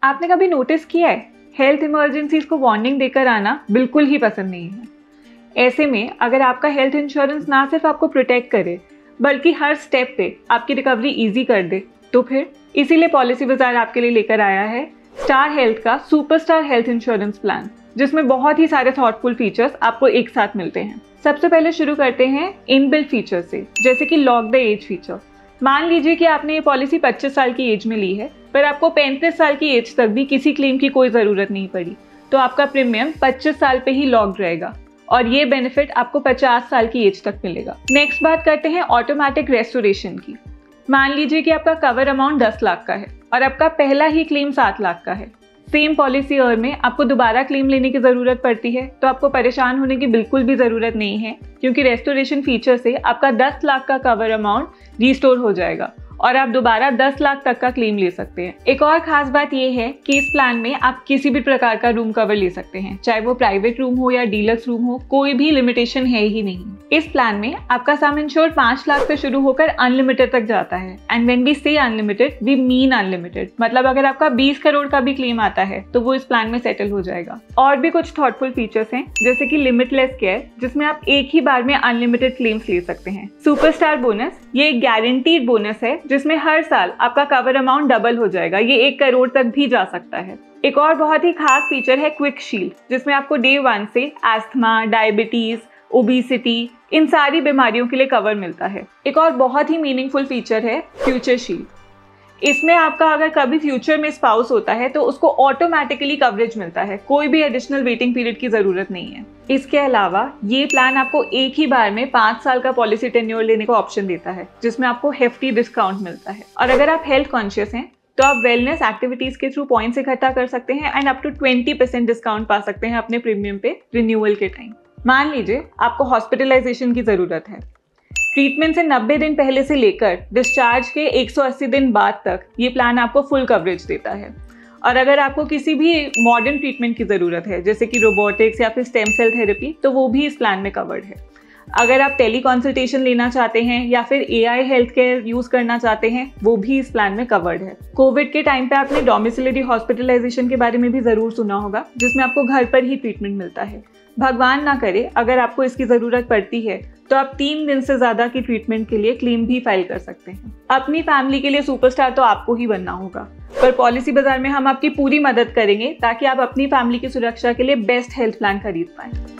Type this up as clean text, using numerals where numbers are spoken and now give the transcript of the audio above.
आपने कभी नोटिस किया है, हेल्थ इमरजेंसीज को वार्निंग देकर आना बिल्कुल ही पसंद नहीं है। ऐसे में अगर आपका हेल्थ इंश्योरेंस ना सिर्फ आपको प्रोटेक्ट करे बल्कि हर स्टेप पे आपकी रिकवरी इजी कर दे, तो फिर इसीलिए पॉलिसी बाजार आपके लिए लेकर आया है स्टार हेल्थ का सुपरस्टार हेल्थ इंश्योरेंस प्लान, जिसमें बहुत ही सारे थॉटफुल फीचर्स आपको एक साथ मिलते हैं। सबसे पहले शुरू करते हैं इनबिल्ट फीचर से, जैसे कि लॉक द एज फीचर। मान लीजिए कि आपने ये पॉलिसी 25 साल की एज में ली है, पर आपको 35 साल की एज तक भी किसी क्लेम की कोई ज़रूरत नहीं पड़ी, तो आपका प्रीमियम 25 साल पे ही लॉक्ड रहेगा और ये बेनिफिट आपको 50 साल की एज तक मिलेगा। नेक्स्ट बात करते हैं ऑटोमेटिक रेस्टोरेशन की। मान लीजिए कि आपका कवर अमाउंट 10 लाख का है और आपका पहला ही क्लेम 7 लाख का है। सेम पॉलिसी ईयर में आपको दोबारा क्लेम लेने की ज़रूरत पड़ती है, तो आपको परेशान होने की बिल्कुल भी ज़रूरत नहीं है, क्योंकि रेस्टोरेशन फीचर से आपका 10 लाख का कवर अमाउंट रिस्टोर हो जाएगा और आप दोबारा 10 लाख तक का क्लेम ले सकते हैं। एक और खास बात यह है कि इस प्लान में आप किसी भी प्रकार का रूम कवर ले सकते हैं, चाहे वो प्राइवेट रूम हो या डीलक्स रूम हो, कोई भी लिमिटेशन है ही नहीं। इस प्लान में आपका सम इंश्योर्ड 5 लाख से शुरू होकर अनलिमिटेड तक जाता है। एंड व्हेन वी से अनलिमिटेड, वी मीन अनलिमिटेड, मतलब अगर आपका 20 करोड़ का भी क्लेम आता है तो वो इस प्लान में सेटल हो जाएगा। और भी कुछ थॉटफुल फीचर्स हैं, जैसे कि लिमिटलेस केयर, जिसमें आप एक ही बार में अनलिमिटेड क्लेम्स ले सकते हैं। सुपरस्टार बोनस, ये एक गारंटीड बोनस है जिसमें हर साल आपका कवर अमाउंट डबल हो जाएगा, ये 1 करोड़ तक भी जा सकता है। एक और बहुत ही खास फीचर है क्विक शील्ड, जिसमें आपको डे 1 से एस्थमा, डायबिटीज, ओबेसिटी, इन सारी बीमारियों के लिए कवर मिलता है। एक और बहुत ही मीनिंगफुल फीचर है फ्यूचर शील्ड। इसमें आपका अगर कभी फ्यूचर में स्पाउस होता है तो उसको ऑटोमेटिकली कवरेज मिलता है, कोई भी एडिशनल वेटिंग पीरियड की जरूरत नहीं है। इसके अलावा ये प्लान आपको एक ही बार में 5 साल का पॉलिसी टेन्योर लेने का ऑप्शन देता है, जिसमें आपको हेफ्टी डिस्काउंट मिलता है। और अगर आप हेल्थ कॉन्शियस हैं तो आप वेलनेस एक्टिविटीज के थ्रू पॉइंट्स इकट्ठा कर सकते हैं एंड अप टू 20% डिस्काउंट पा सकते हैं अपने प्रीमियम पे रिन्यूअल के टाइम। मान लीजिए आपको हॉस्पिटलाइजेशन की जरूरत है, ट्रीटमेंट से 90 दिन पहले से लेकर डिस्चार्ज के 180 दिन बाद तक ये प्लान आपको फुल कवरेज देता है। और अगर आपको किसी भी मॉडर्न ट्रीटमेंट की ज़रूरत है, जैसे कि रोबोटिक्स या फिर स्टेम सेल थेरेपी, तो वो भी इस प्लान में कवर्ड है। अगर आप टेली कंसल्टेशन लेना चाहते हैं या फिर AI हेल्थ केयर यूज़ करना चाहते हैं, वो भी इस प्लान में कवर्ड है। कोविड के टाइम पे आपने डोमिसिलरी हॉस्पिटलाइजेशन के बारे में भी ज़रूर सुना होगा, जिसमें आपको घर पर ही ट्रीटमेंट मिलता है। भगवान ना करे अगर आपको इसकी ज़रूरत पड़ती है तो आप 3 दिन से ज़्यादा की ट्रीटमेंट के लिए क्लेम भी फाइल कर सकते हैं। अपनी फैमिली के लिए सुपरस्टार तो आपको ही बनना होगा, पर पॉलिसी बाजार में हम आपकी पूरी मदद करेंगे ताकि आप अपनी फैमिली की सुरक्षा के लिए बेस्ट हेल्थ प्लान खरीद पाएं।